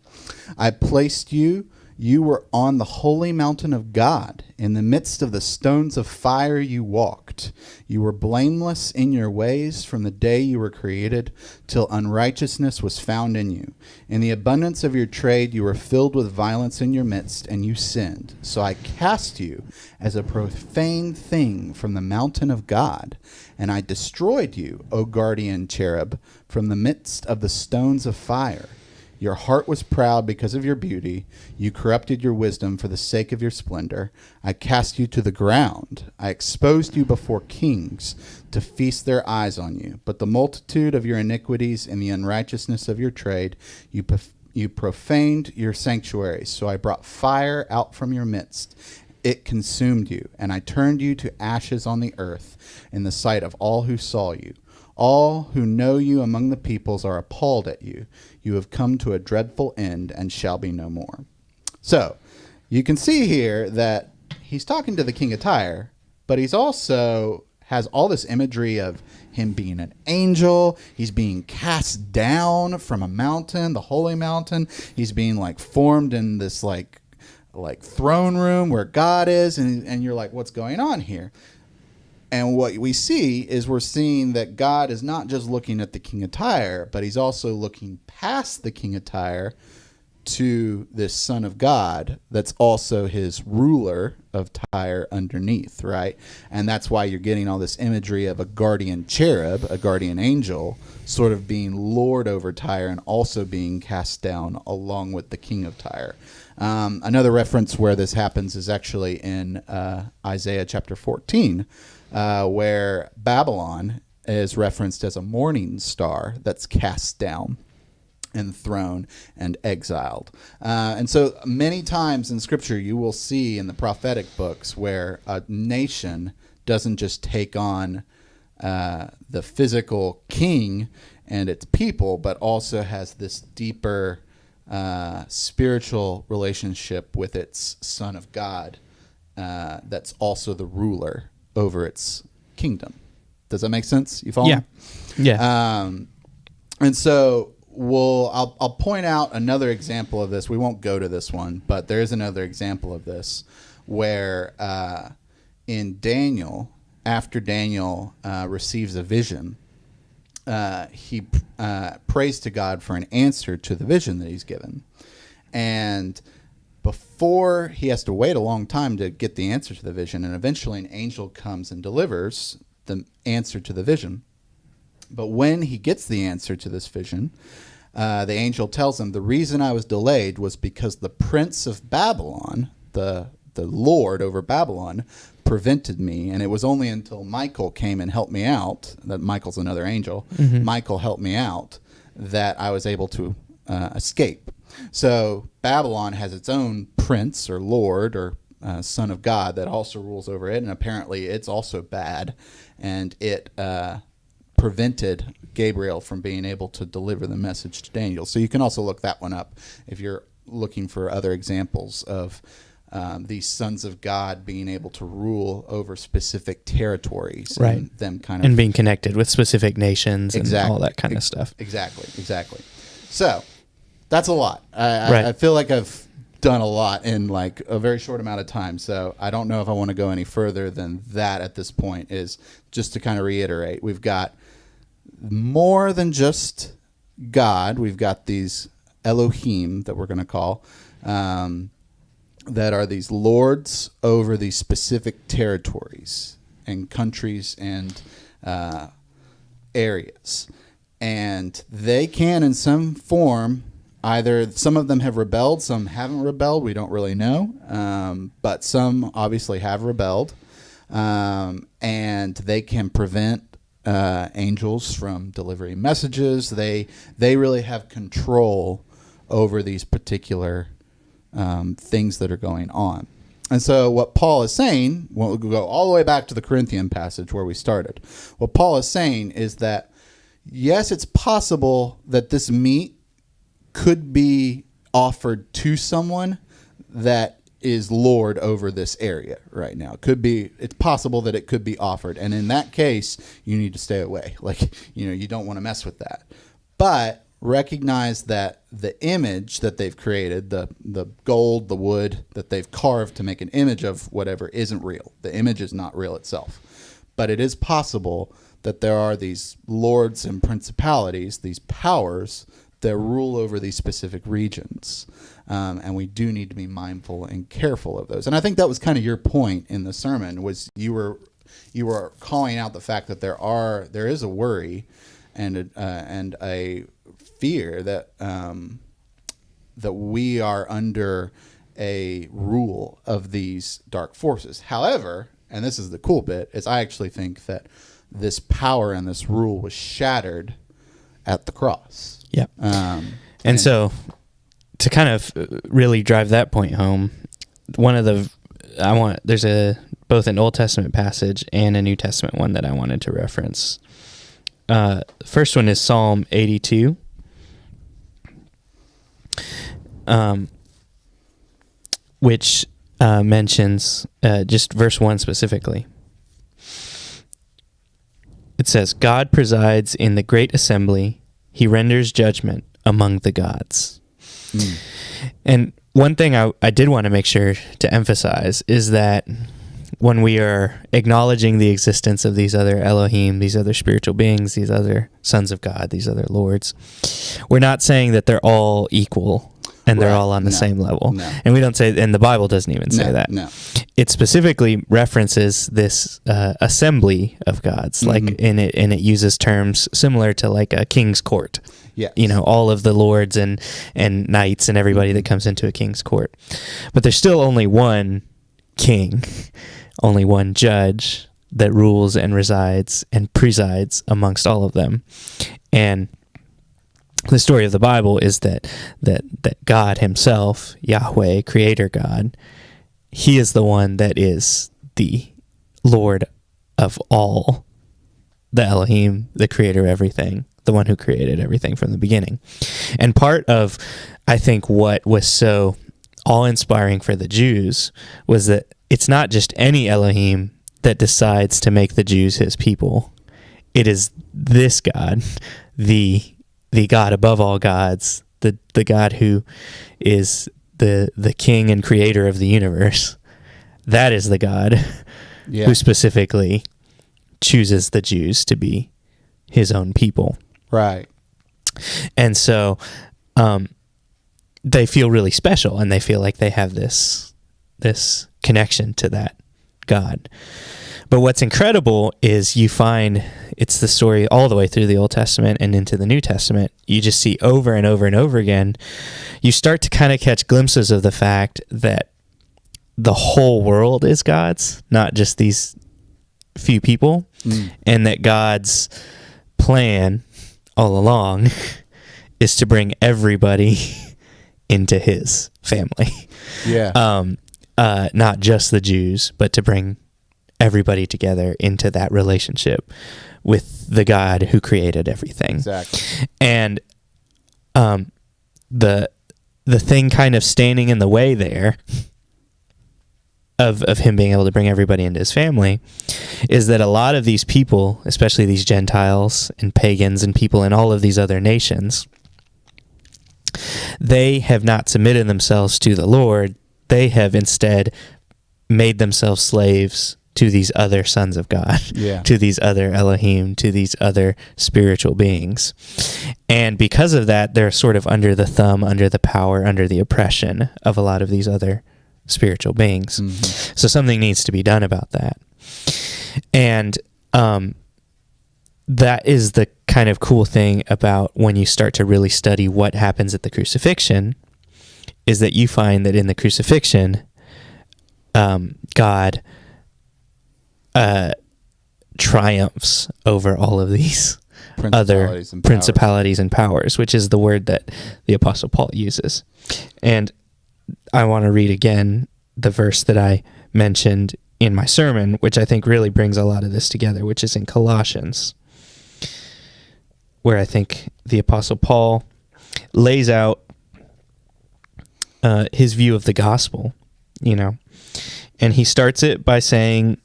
I placed you. You were on the holy mountain of God. In the midst of the stones of fire you walked. You were blameless in your ways from the day you were created till unrighteousness was found in you. In the abundance of your trade you were filled with violence in your midst, and you sinned. So I cast you as a profane thing from the mountain of God, and I destroyed you, O guardian cherub, from the midst of the stones of fire. Your heart was proud because of your beauty. You corrupted your wisdom for the sake of your splendor. I cast you to the ground. I exposed you before kings to feast their eyes on you. But the multitude of your iniquities and the unrighteousness of your trade, you profaned your sanctuaries. So I brought fire out from your midst. It consumed you, and I turned you to ashes on the earth in the sight of all who saw you. All who know you among the peoples are appalled at you. You have come to a dreadful end and shall be no more." So you can see here that he's talking to the king of Tyre, but he's also has all this imagery of him being an angel. He's being cast down from a mountain, the holy mountain. He's being like formed in this like throne room where God is. And you're like, what's going on here? And what we see is we're seeing that God is not just looking at the king of Tyre, but he's also looking past the king of Tyre to this son of God that's also his ruler of Tyre underneath, right? And that's why you're getting all this imagery of a guardian cherub, a guardian angel, sort of being lord over Tyre and also being cast down along with the king of Tyre. Another reference where this happens is actually in Isaiah chapter 14, where Babylon is referenced as a morning star that's cast down and thrown and exiled. And so many times in Scripture you will see in the prophetic books where a nation doesn't just take on the physical king and its people, but also has this deeper spiritual relationship with its Son of God that's also the ruler over its kingdom. Does that make sense? You follow? Yeah. Me? Yeah. And so I'll point out another example of this. We won't go to this one, but there is another example of this where in Daniel, after Daniel receives a vision, he prays to God for an answer to the vision that he's given. And before he has to wait a long time to get the answer to the vision, and eventually an angel comes and delivers the answer to the vision. But when he gets the answer to this vision, the angel tells him, the reason I was delayed was because the prince of Babylon, the lord over Babylon, prevented me. And it was only until Michael came and helped me out, that Michael's another angel, Michael helped me out, that I was able to escape. So Babylon has its own prince or lord or son of God that also rules over it. And apparently it's also bad. And it prevented Gabriel from being able to deliver the message to Daniel. So you can also look that one up if you're looking for other examples of these sons of God being able to rule over specific territories, right? And them kind of and being connected with specific nations, exactly, and all that kind of stuff. Exactly. So that's a lot. Right. I feel like I've done a lot in like a very short amount of time. So I don't know if I want to go any further than that at this point. Is just to kind of reiterate, we've got more than just God. We've got these Elohim that we're going to call, that are these lords over these specific territories and countries and areas. And they can, in some form, either some of them have rebelled, some haven't rebelled. We don't really know. But some obviously have rebelled. And they can prevent angels from delivering messages. They really have control over these particular things that are going on. And so what Paul is saying, we'll go all the way back to the Corinthian passage where we started. What Paul is saying is that, yes, it's possible that this meat could be offered to someone that is lord over this area right now. It's possible that it could be offered. And in that case, you need to stay away. You don't want to mess with that. But recognize that the image that they've created, the gold, the wood that they've carved to make an image of whatever, isn't real. The image is not real itself. But it is possible that there are these lords and principalities, these powers that rule over these specific regions. And we do need to be mindful and careful of those. And I think that was kind of your point in the sermon, was you were calling out the fact that there is a worry and a fear that we are under a rule of these dark forces. However, and this is the cool bit, is I actually think that this power and this rule was shattered at the cross. Yeah. And so to kind of really drive that point home, there's both an Old Testament passage and a New Testament one that I wanted to reference. First one is Psalm 82. Which mentions just verse 1 specifically. It says, God presides in the great assembly. He renders judgment among the gods. And one thing I did want to make sure to emphasize is that when we are acknowledging the existence of these other Elohim, these other spiritual beings, these other sons of God, these other lords, we're not saying that they're all equal and they're all on the same level. No. And we don't say, and the Bible doesn't even say that. No. It specifically references this assembly of gods, like and it uses terms similar to like a king's court. Yes. all of the lords and knights and everybody that comes into a king's court. But there's still only one king, only one judge that rules and resides and presides amongst all of them. And the story of the Bible is that God himself, Yahweh, creator God, he is the one that is the Lord of all, the Elohim, the creator of everything, the one who created everything from the beginning. And part of, I think, what was so awe-inspiring for the Jews was that it's not just any Elohim that decides to make the Jews his people. It is this God, the God above all gods, the God who is the king and creator of the universe. That is the God who specifically chooses the Jews to be his own people. Right. And so they feel really special, and they feel like they have this connection to that God. But what's incredible is you find it's the story all the way through the Old Testament and into the New Testament. You just see over and over and over again, you start to kind of catch glimpses of the fact that the whole world is God's, not just these few people, and that God's plan all along is to bring everybody into his family. Yeah. Not just the Jews, but to bring everybody together into that relationship with the God who created everything. Exactly. And the thing kind of standing in the way there of him being able to bring everybody into his family is that a lot of these people, especially these Gentiles and pagans and people in all of these other nations, they have not submitted themselves to the Lord. They have instead made themselves slaves to these other sons of God, to these other Elohim, to these other spiritual beings. And because of that, they're sort of under the thumb, under the power, under the oppression of a lot of these other spiritual beings. Mm-hmm. So something needs to be done about that. And that is the kind of cool thing about when you start to really study what happens at the crucifixion, is that you find that in the crucifixion, God triumphs over all of these other principalities and powers, which is the word that the Apostle Paul uses. And I want to read again the verse that I mentioned in my sermon, which I think really brings a lot of this together, which is in Colossians, where I think the Apostle Paul lays out his view of the gospel, and he starts it by saying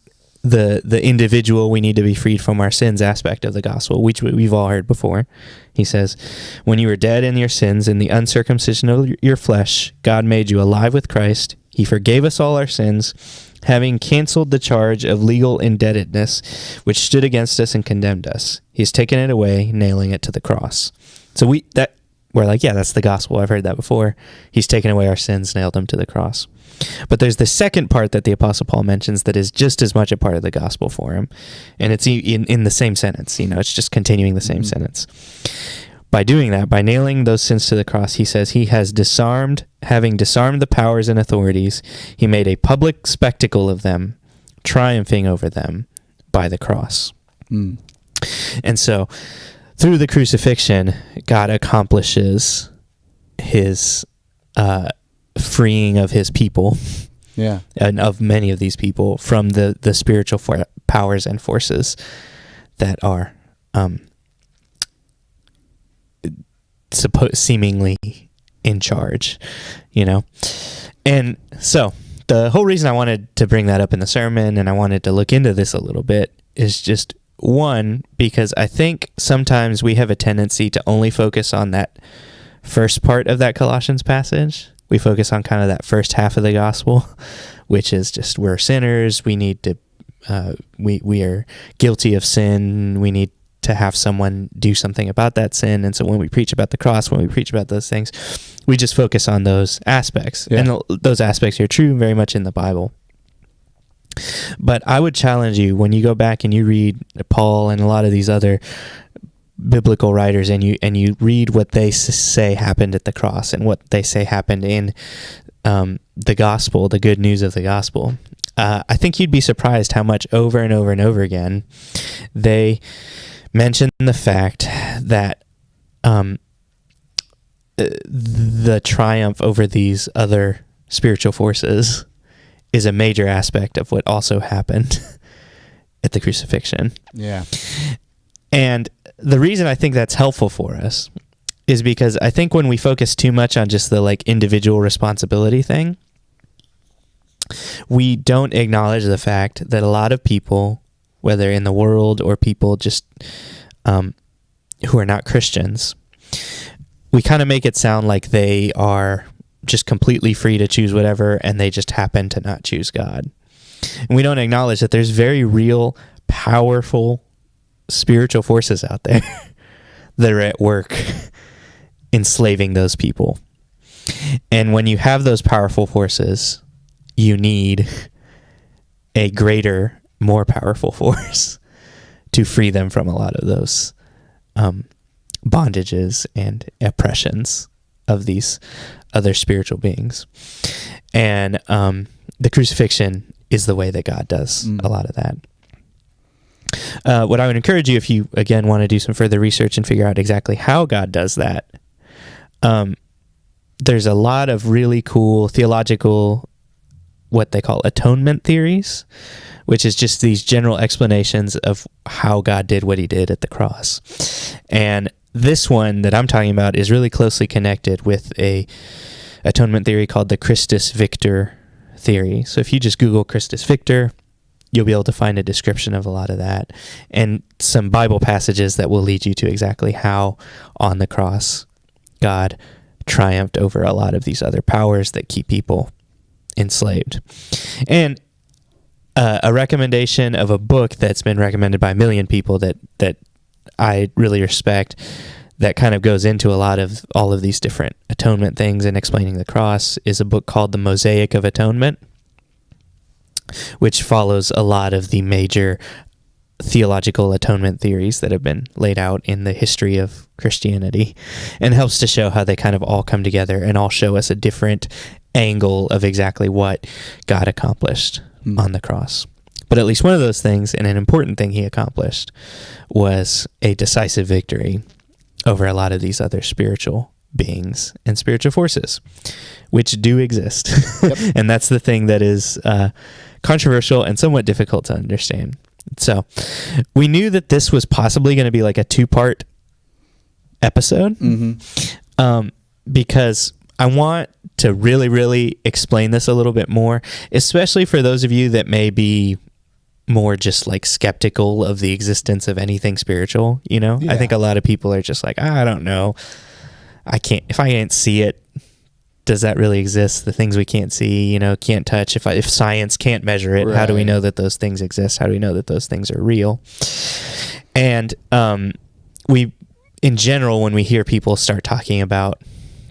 the individual, we need to be freed from our sins aspect of the gospel, which we've all heard before. He says, when you were dead in your sins, in the uncircumcision of your flesh, God made you alive with Christ. He forgave us all our sins, having canceled the charge of legal indebtedness, which stood against us and condemned us. He's taken it away, nailing it to the cross. So we're like, yeah, that's the gospel. I've heard that before. He's taken away our sins, nailed them to the cross. But there's the second part that the Apostle Paul mentions that is just as much a part of the gospel for him. And it's in the same sentence, it's just continuing the same sentence. By doing that, by nailing those sins to the cross, he says he has having disarmed the powers and authorities, he made a public spectacle of them, triumphing over them by the cross. And so through the crucifixion, God accomplishes his freeing of his people, and of many of these people from the spiritual powers and forces that are seemingly in charge, And so the whole reason I wanted to bring that up in the sermon, and I wanted to look into this a little bit, is just one, because I think sometimes we have a tendency to only focus on that first part of that Colossians passage. We focus on kind of that first half of the gospel, which is just we're sinners. We need to, we are guilty of sin. We need to have someone do something about that sin. And so when we preach about the cross, when we preach about those things, we just focus on those aspects. Yeah. And those aspects are true very much in the Bible. But I would challenge you, when you go back and you read Paul and a lot of these other biblical writers and you read what they say happened at the cross and what they say happened in the gospel, the good news of the gospel, I think you'd be surprised how much over and over and over again they mention the fact that the triumph over these other spiritual forces is a major aspect of what also happened at the crucifixion. Yeah. And the reason I think that's helpful for us is because I think when we focus too much on just the like individual responsibility thing, we don't acknowledge the fact that a lot of people, whether in the world or people just who are not Christians, we kind of make it sound like they are just completely free to choose whatever and they just happen to not choose God. And we don't acknowledge that there's very real, powerful spiritual forces out there that are at work enslaving those people. And when you have those powerful forces, you need a greater, more powerful force to free them from a lot of those bondages and oppressions of these other spiritual beings. And the crucifixion is the way that God does a lot of that. What I would encourage you, if you, again, want to do some further research and figure out exactly how God does that, there's a lot of really cool theological, what they call atonement theories, which is just these general explanations of how God did what he did at the cross. And this one that I'm talking about is really closely connected with a atonement theory called the Christus Victor theory. So if you just Google Christus Victor, you'll be able to find a description of a lot of that and some Bible passages that will lead you to exactly how on the cross God triumphed over a lot of these other powers that keep people enslaved. And a recommendation of a book that's been recommended by a million people that I really respect, that kind of goes into a lot of all of these different atonement things and explaining the cross, is a book called The Mosaic of Atonement, which follows a lot of the major theological atonement theories that have been laid out in the history of Christianity, and helps to show how they kind of all come together and all show us a different angle of exactly what God accomplished on the cross. But at least one of those things, and an important thing he accomplished, was a decisive victory over a lot of these other spiritual beings and spiritual forces, which do exist. Yep. And that's the thing that is controversial and somewhat difficult to understand. So we knew that this was possibly going to be like a 2-part episode, because I want to really, really explain this a little bit more, especially for those of you that may be more just like skeptical of the existence of anything spiritual, you know? Yeah. I think a lot of people are just like, I don't know. If I can't see it, does that really exist? The things we can't see, you know, can't touch. If science can't measure it, right, how do we know that those things exist? How do we know that those things are real? And we, in general, when we hear people start talking about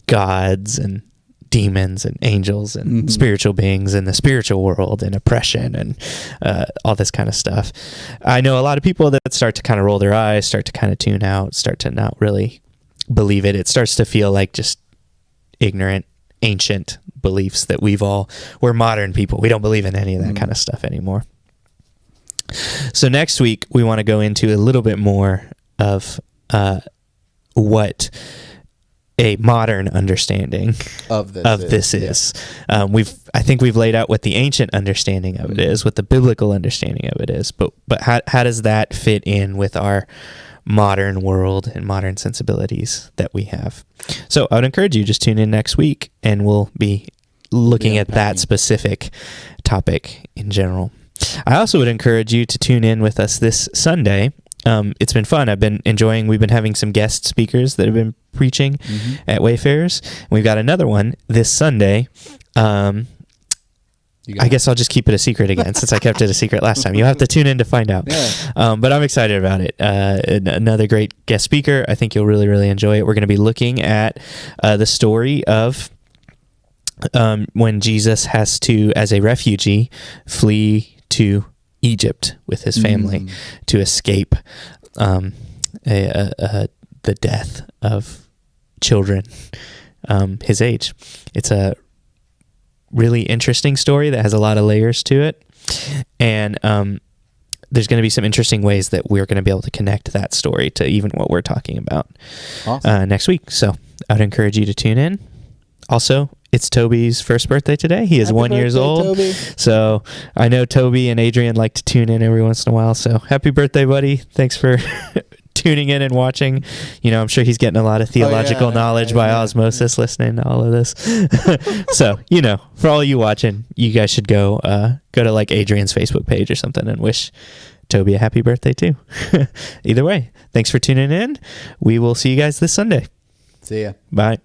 gods and demons and angels and spiritual beings in the spiritual world and oppression and all this kind of stuff, I know a lot of people that start to kind of roll their eyes, start to kind of tune out, start to not really believe it. It starts to feel like just ignorant, ancient beliefs that we're modern people. We don't believe in any of that kind of stuff anymore. So next week, we want to go into a little bit more of what a modern understanding of this is. Yeah. I think we've laid out what the ancient understanding of it is, what the biblical understanding of it is, but how does that fit in with our modern world and modern sensibilities that we have? So I would encourage you, just tune in next week and we'll be looking at that specific topic in general. I also would encourage you to tune in with us this Sunday. It's been fun. We've been having some guest speakers that have been preaching at Wayfarers. We've got another one this Sunday. I guess I'll just keep it a secret again, since I kept it a secret last time. You'll have to tune in to find out. Yeah. But I'm excited about it. Another great guest speaker. I think you'll really, really enjoy it. We're going to be looking at the story of when Jesus has to, as a refugee, flee to Egypt with his family to escape the death of children his age. It's a really interesting story that has a lot of layers to it, and there's going to be some interesting ways that we're going to be able to connect that story to even what we're talking about next week. So I'd encourage you to tune in. Also, it's Toby's first birthday today. He is 1 year old. Toby. So I know Toby and Adrian like to tune in every once in a while. So happy birthday, buddy. Thanks for tuning in and watching. I'm sure he's getting a lot of theological knowledge by osmosis listening to all of this. So, for all you watching, you guys should go to like Adrian's Facebook page or something and wish Toby a happy birthday too. Either way, thanks for tuning in. We will see you guys this Sunday. See ya. Bye.